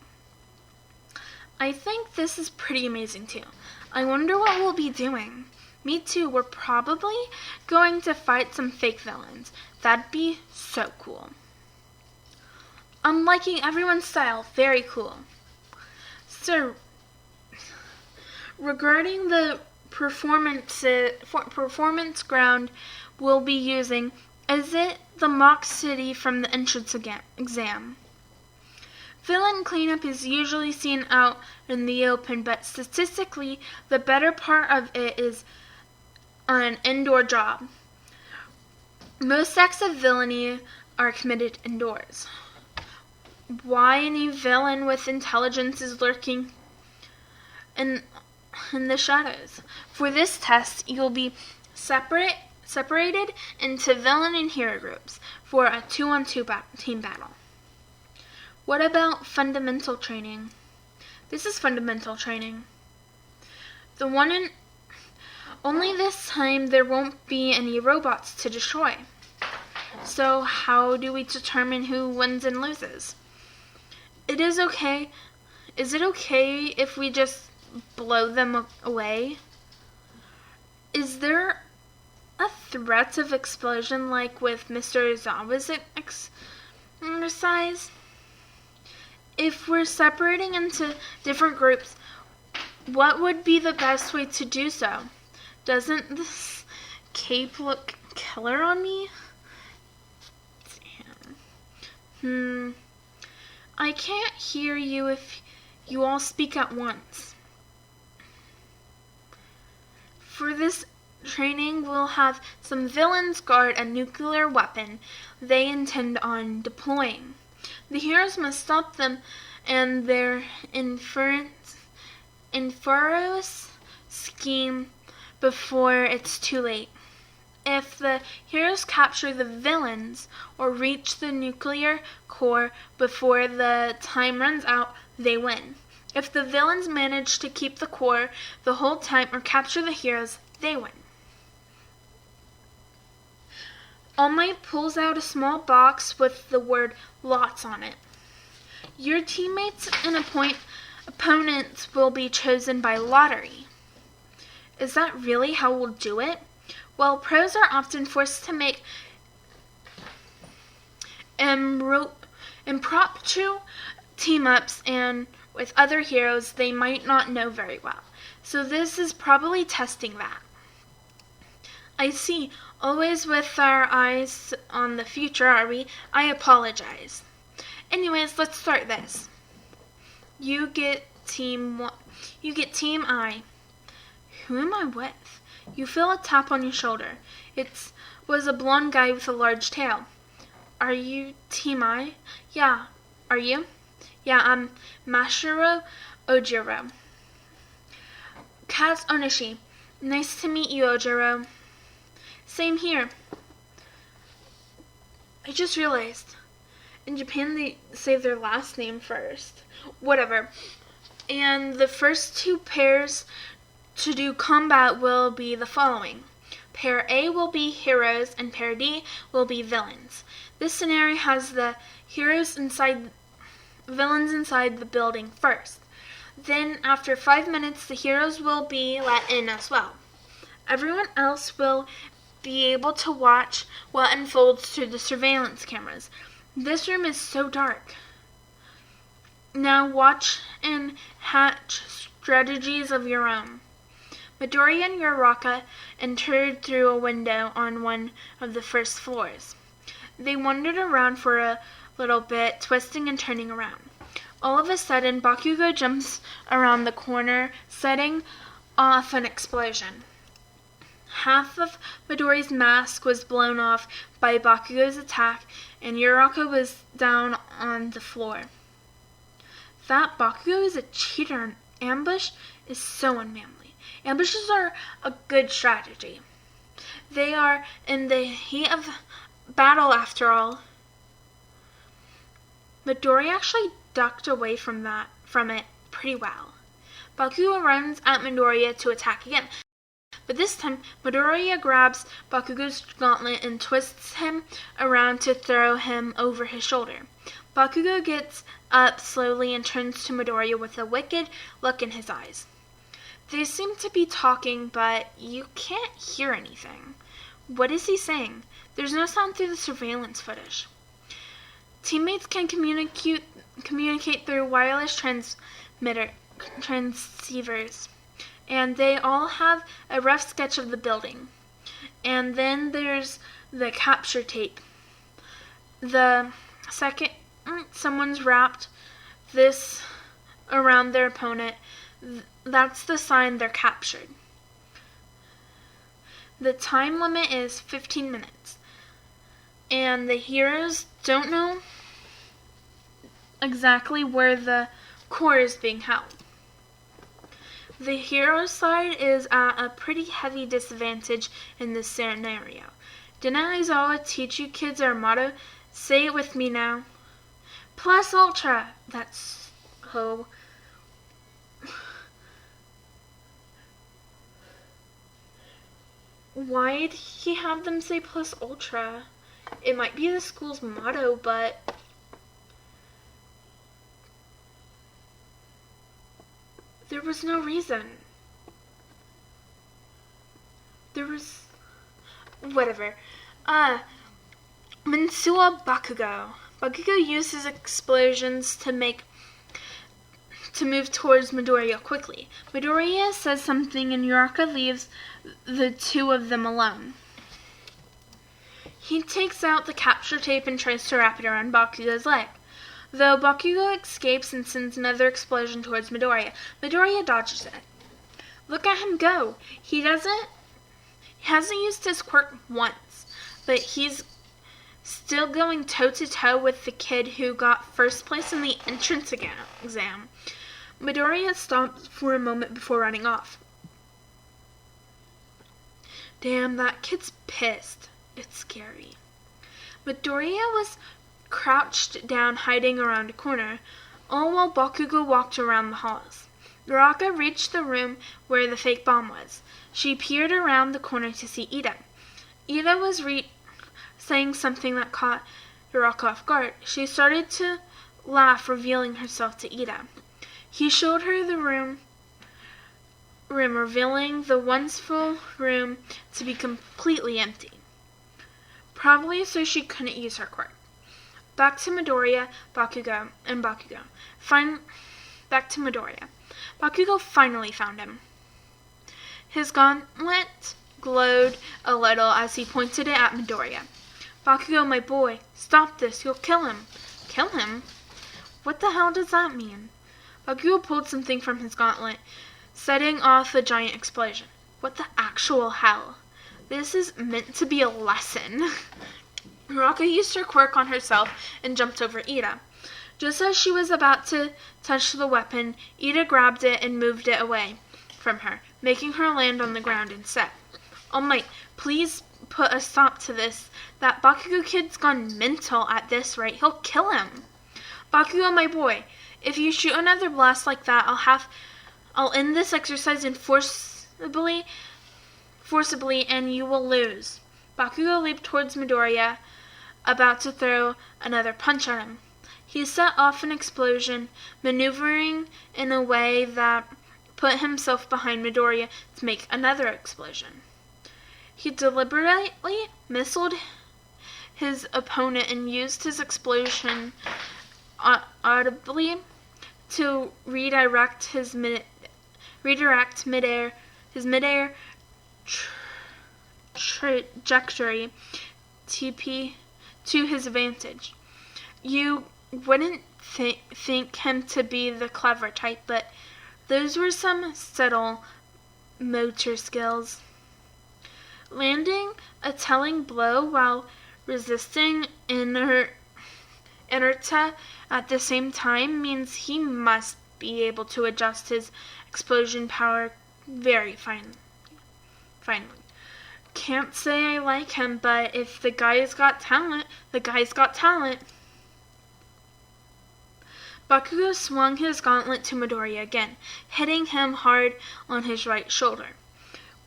A: I think this is pretty amazing too. I wonder what we'll be doing. Me too, we're probably going to fight some fake villains. That'd be so cool. I'm liking everyone's style. Very cool. So, regarding the performance ground we'll be using, is it the mock city from the entrance exam? Villain cleanup is usually seen out in the open, but statistically, the better part of it is an indoor job. Most acts of villainy are committed indoors. Why any villain with intelligence is lurking in the shadows? For this test, you'll be separated into villain and hero groups for a 2-on-2 team battle. What about fundamental training? This is fundamental training. Only this time there won't be any robots to destroy. So how do we determine who wins and loses? Is it okay if we just blow them away? Is there a threat of explosion like with Mr. Zawa's exercise? If we're separating into different groups, what would be the best way to do so? Doesn't this cape look killer on me? Damn. I can't hear you if you all speak at once. For this training, we'll have some villains guard a nuclear weapon they intend on deploying. The heroes must stop them and their nefarious scheme before it's too late. If the heroes capture the villains or reach the nuclear core before the time runs out, they win. If the villains manage to keep the core the whole time or capture the heroes, they win. All Might pulls out a small box with the word "lots" on it. Your teammates and opponents will be chosen by lottery. Is that really how we'll do it? Well, pros are often forced to make impromptu team-ups and with other heroes they might not know very well. So this is probably testing that. I see. Always with our eyes on the future, are we? I apologize. Anyways, let's start this. You get team I. Who am I with? You feel a tap on your shoulder. It was a blonde guy with a large tail. Are you team I? Yeah. Are you? Yeah, I'm Mashiro Ojiro. Kaz Onishi. Nice to meet you, Ojiro. Same here. I just realized, in Japan they say their last name first. Whatever. And the first two pairs to do combat will be the following. Pair A will be heroes and pair D will be villains. This scenario has the villains inside the building first. Then after 5 minutes the heroes will be let in as well. Everyone else will be able to watch what unfolds through the surveillance cameras. This room is so dark. Now watch and hatch strategies of your own. Midoriya and Uraraka entered through a window on one of the first floors. They wandered around for a little bit, twisting and turning around. All of a sudden, Bakugo jumps around the corner, setting off an explosion. Half of Midori's mask was blown off by Bakugo's attack, and Uraraka was down on the floor. That Bakugo is a cheater and ambush is so unmanly. Ambushes are a good strategy. They are in the heat of battle after all. Midori actually ducked away from it pretty well. Bakugo runs at Midoriya to attack again. But this time, Midoriya grabs Bakugo's gauntlet and twists him around to throw him over his shoulder. Bakugo gets up slowly and turns to Midoriya with a wicked look in his eyes. They seem to be talking, but you can't hear anything. What is he saying? There's no sound through the surveillance footage. Teammates can communicate through wireless transceivers. And they all have a rough sketch of the building. And then there's the capture tape. The second someone's wrapped this around their opponent, that's the sign they're captured. The time limit is 15 minutes, and the heroes don't know exactly where the core is being held. The hero side is at a pretty heavy disadvantage in this scenario. Didn't Aizawa teach you kids our motto? Say it with me now. Plus ultra. That's ho. Why'd he have them say plus ultra? It might be the school's motto, but there was no reason. There was whatever. Mensua Bakugo. Bakugo uses explosions to move towards Midoriya quickly. Midoriya says something and Uraraka leaves the two of them alone. He takes out the capture tape and tries to wrap it around Bakugo's leg. Though Bakugo escapes and sends another explosion towards Midoriya, Midoriya dodges it. Look at him go. He hasn't used his quirk once, but he's still going toe-to-toe with the kid who got first place in the entrance exam. Midoriya stops for a moment before running off. Damn, that kid's pissed. It's scary. Midoriya was crouched down, hiding around a corner, all while Bakugo walked around the halls. Uraraka reached the room where the fake bomb was. She peered around the corner to see Ida. Ida was saying something that caught Uraraka off guard. She started to laugh, revealing herself to Ida. He showed her the room, revealing the once full room to be completely empty. Probably so she couldn't use her quirk. Back to Midoriya, Bakugo. Back to Midoriya. Bakugo finally found him. His gauntlet glowed a little as he pointed it at Midoriya. Bakugo, my boy, stop this. You'll kill him. Kill him? What the hell does that mean? Bakugo pulled something from his gauntlet, setting off a giant explosion. What the actual hell? This is meant to be a lesson. Uraraka used her quirk on herself and jumped over Ida. Just as she was about to touch the weapon, Ida grabbed it and moved it away from her, making her land on the ground instead. All Might, please put a stop to this. That Bakugo kid's gone mental at this rate. He'll kill him. Bakugo, my boy, if you shoot another blast like that, I'll end this exercise and forcibly, and you will lose. Bakugo leaped towards Midoriya, about to throw another punch at him. He set off an explosion, maneuvering in a way that put himself behind Midoriya to make another explosion. He deliberately missiled his opponent and used his explosion audibly to redirect his midair trajectory to his advantage. You wouldn't think him to be the clever type, but those were some subtle motor skills. Landing a telling blow while resisting inertia at the same time means he must be able to adjust his explosion power very finely. Can't say I like him, but if the guy's got talent, the guy's got talent. Bakugo swung his gauntlet to Midoriya again, hitting him hard on his right shoulder.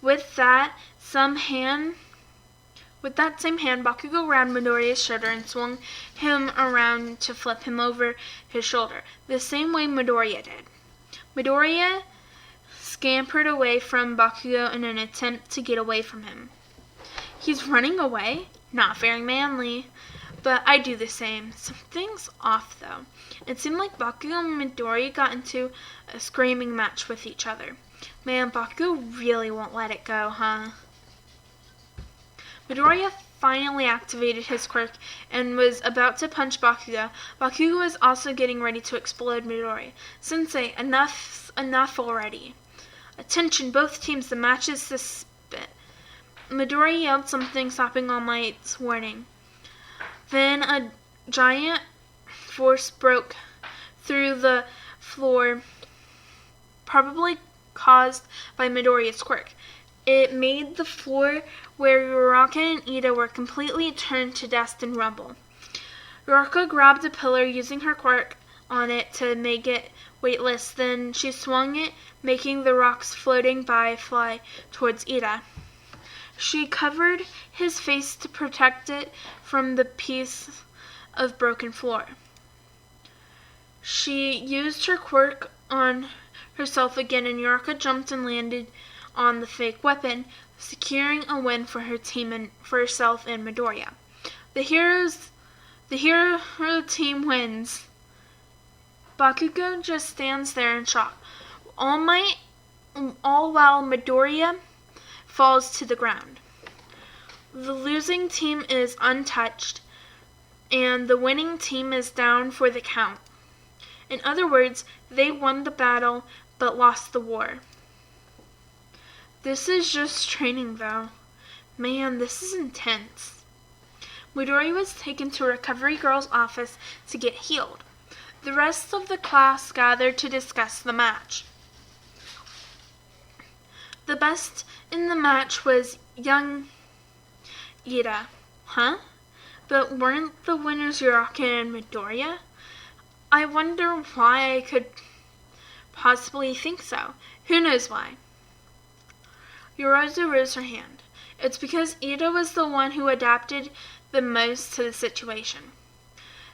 A: With that same hand, Bakugo grabbed Midoriya's shoulder and swung him around to flip him over his shoulder, the same way Midoriya did. Midoriya scampered away from Bakugo in an attempt to get away from him. He's running away? Not very manly. But I do the same. Something's off, though. It seemed like Bakugo and Midoriya got into a screaming match with each other. Man, Bakugo really won't let it go, huh? Midoriya finally activated his quirk and was about to punch Bakugo. Bakugo was also getting ready to explode Midori. Sensei, enough already. Attention, both teams, the match is suspended. Midori yelled something, stopping All Might's warning. Then a giant force broke through the floor, probably caused by Midoriya's quirk. It made the floor where Uraraka and Ida were completely turned to dust and rubble. Uraraka grabbed a pillar using her quirk on it to make it weightless. Then she swung it, making the rocks floating by fly towards Ida. She covered his face to protect it from the piece of broken floor. She used her quirk on herself again, and Uraraka jumped and landed on the fake weapon, securing a win for her team and for herself and Midoriya. The hero team wins. Bakugo just stands there in shock, all while Midoriya falls to the ground. The losing team is untouched, and the winning team is down for the count. In other words, they won the battle but lost the war. This is just training, though. Man, this is intense. Midori was taken to Recovery Girl's office to get healed. The rest of the class gathered to discuss the match. The best in the match was young Ida. Huh? But weren't the winners Uraraka and Midoriya? I wonder why I could possibly think so. Who knows why? Yorozu raised her hand. It's because Ida was the one who adapted the most to the situation.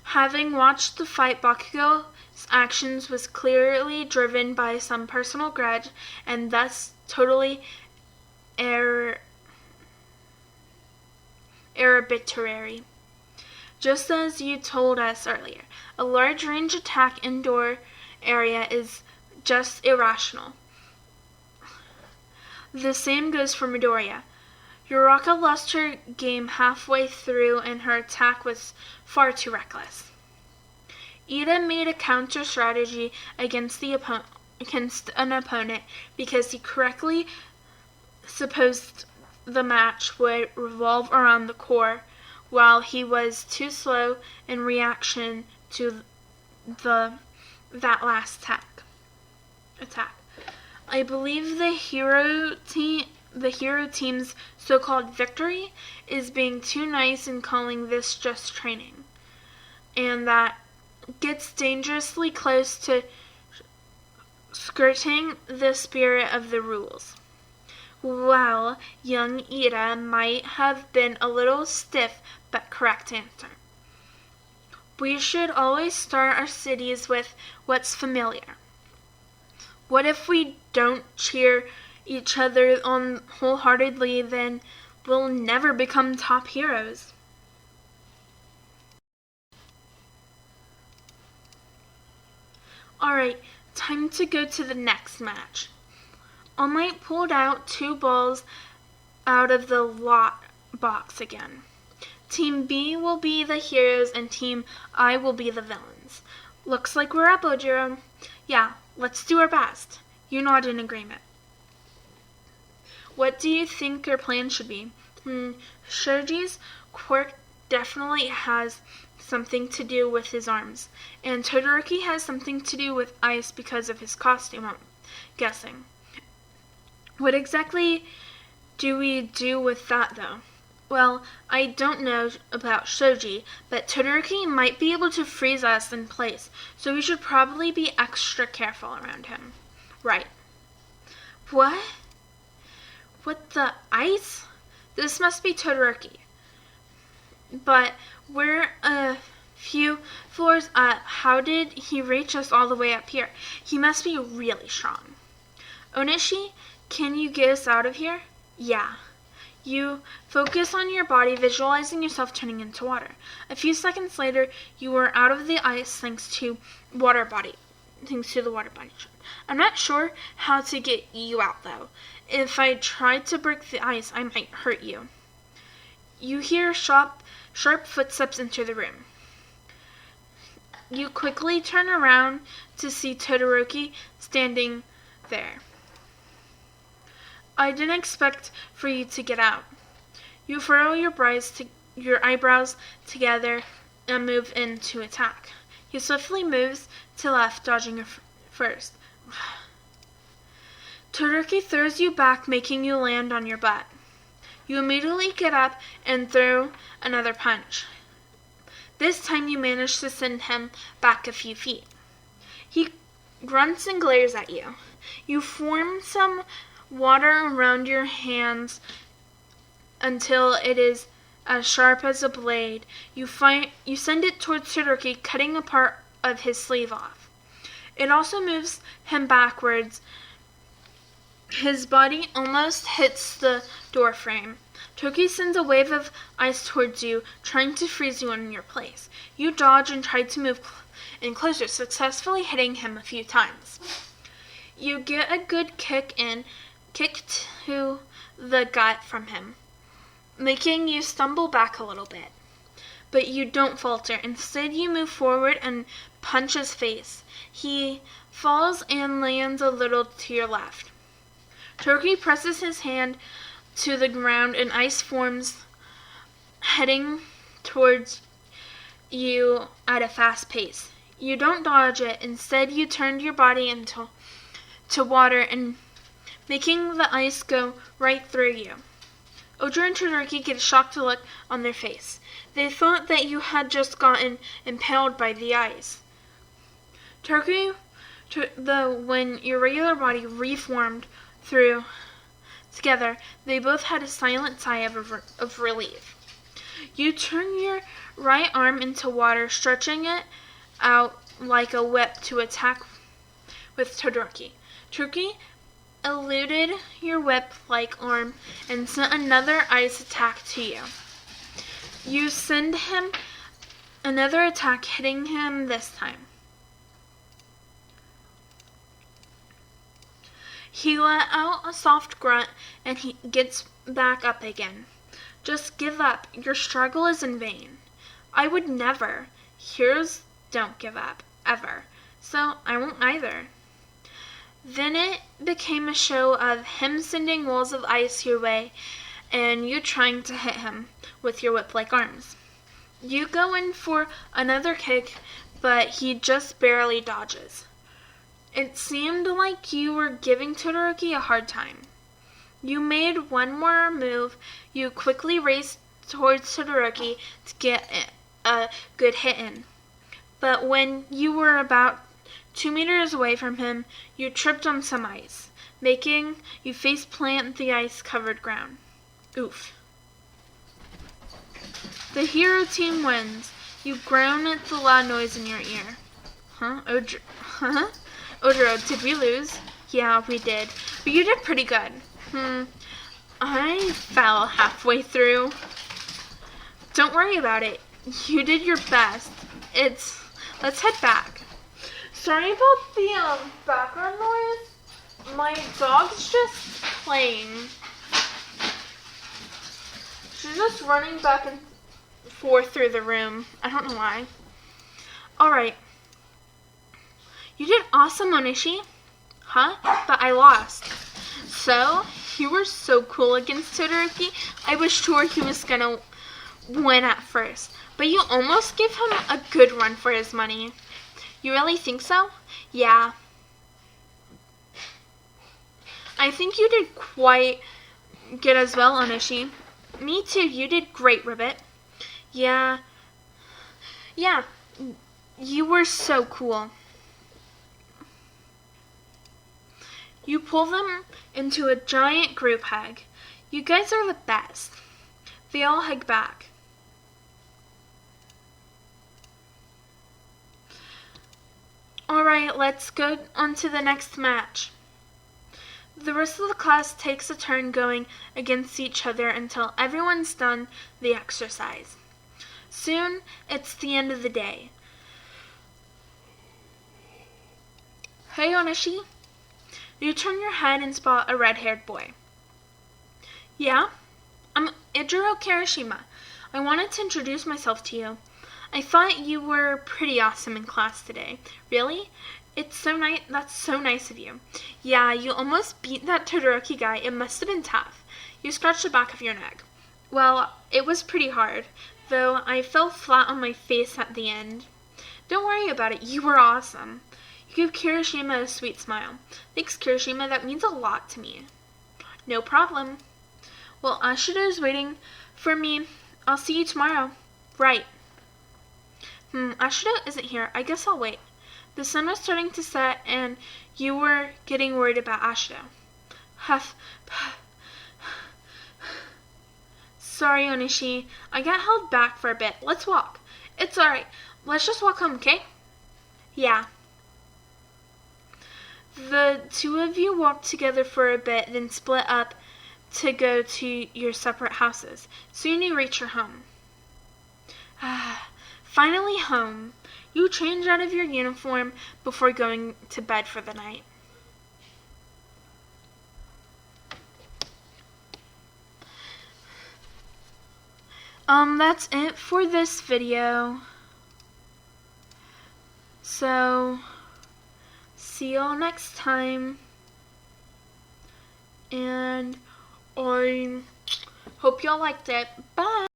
A: Having watched the fight, Bakugo's actions was clearly driven by some personal grudge and thus totally arbitrary. Just as you told us earlier, a large range attack indoor area is just irrational. The same goes for Midoriya. Uraraka lost her game halfway through and her attack was far too reckless. Ida made a counter strategy against an opponent because he correctly supposed the match would revolve around the core, while he was too slow in reaction to that last attack. I believe the hero team's so-called victory is being too nice and calling this just training, and that gets dangerously close to skirting the spirit of the rules. Well, young Ida might have been a little stiff, but correct answer. We should always start our cities with what's familiar. What if we don't cheer each other on wholeheartedly, then we'll never become top heroes. Alright, time to go to the next match. All Might pulled out 2 balls out of the lot box again. Team B will be the heroes and Team I will be the villains. Looks like we're up, Ojiro. Yeah, let's do our best. You nod in agreement. What do you think your plan should be? Shoji's quirk definitely has something to do with his arms, and Todoroki has something to do with ice because of his costume, I'm guessing. What exactly do we do with that, though? Well, I don't know about Shoji, but Todoroki might be able to freeze us in place, so we should probably be extra careful around him. Right. What? What the ice? This must be Todoroki. But we're a few floors up. How did he reach us all the way up here? He must be really strong. Onishi, can you get us out of here? Yeah. You focus on your body, visualizing yourself turning into water. A few seconds later, you were out of the ice thanks to the water body. I'm not sure how to get you out, though. If I tried to break the ice, I might hurt you. You hear sharp footsteps enter the room. You quickly turn around to see Todoroki standing there. I didn't expect for you to get out. You furrow your eyebrows together and move in to attack. He swiftly moves to left, dodging you first. Todoroki throws you back, making you land on your butt. You immediately get up and throw another punch. This time you manage to send him back a few feet. He grunts and glares at you. You form some water around your hands until it is as sharp as a blade. You send it towards Todoroki, cutting a part of his sleeve off. It also moves him backwards. His body almost hits the door frame. Todoroki sends a wave of ice towards you, trying to freeze you in your place. You dodge and try to move in closer, successfully hitting him a few times. You get a good kick to the gut from him, making you stumble back a little bit. But you don't falter. Instead, you move forward and punch his face. He falls and lands a little to your left. Todoroki presses his hand to the ground and ice forms, heading towards you at a fast pace. You don't dodge it. Instead, you turn your body into water and making the ice go right through you. Ojiro and Todoroki get a shocked look on their face. They thought that you had just gotten impaled by the ice. Todoroki, when your regular body reformed together, they both had a silent sigh of relief. You turn your right arm into water, stretching it out like a whip to attack with Todoroki. Todoroki eluded your whip-like arm and sent another ice attack to you. You send him another attack, hitting him this time. He let out a soft grunt and he gets back up again. Just give up. Your struggle is in vain. I would never. Heroes don't give up, ever. So I won't either. Then it became a show of him sending walls of ice your way and you trying to hit him with your whip-like arms. You go in for another kick, but he just barely dodges. It seemed like you were giving Todoroki a hard time. You made one more move. You quickly raced towards Todoroki to get a good hit in. But when you were about 2 meters away from him, you tripped on some ice, making you face plant the ice-covered ground. Oof. The hero team wins. You groan at the loud noise in your ear. Ojiro, did we lose? Yeah, we did. But you did pretty good. I fell halfway through. Don't worry about it. You did your best. Let's head back. Sorry about the background noise. My dog's just playing. She's just running back and forth through the room. I don't know why. Alright. You did awesome, Onishi. Huh? But I lost. So, you were so cool against Todoroki. I was sure he was gonna win at first. But you almost gave him a good run for his money. You really think so? Yeah. I think you did quite good as well, Onishi. Me too. You did great, Ribbit. Yeah. You were so cool. You pull them into a giant group hug. You guys are the best. They all hug back. Alright, let's go on to the next match. The rest of the class takes a turn going against each other until everyone's done the exercise. Soon, it's the end of the day. Hey, Onishi. You turn your head and spot a red-haired boy. Yeah? Ijiro Kirishima. I wanted to introduce myself to you. I thought you were pretty awesome in class today. Really? It's so nice. That's so nice of you. Yeah, you almost beat that Todoroki guy. It must have been tough. You scratched the back of your neck. Well, it was pretty hard, though I fell flat on my face at the end. Don't worry about it. You were awesome. You gave Kirishima a sweet smile. Thanks, Kirishima. That means a lot to me. No problem. Well, Ashida is waiting for me. I'll see you tomorrow. Right. Ashida isn't here. I guess I'll wait. The sun was starting to set, and you were getting worried about Ashida. Huff. Sorry, Onishi. I got held back for a bit. Let's walk. It's alright. Let's just walk home, okay? Yeah. The two of you walked together for a bit, then split up to go to your separate houses. Soon you reach your home. Finally home. You change out of your uniform before going to bed for the night. That's it for this video. So, see y'all next time. And I hope y'all liked it. Bye!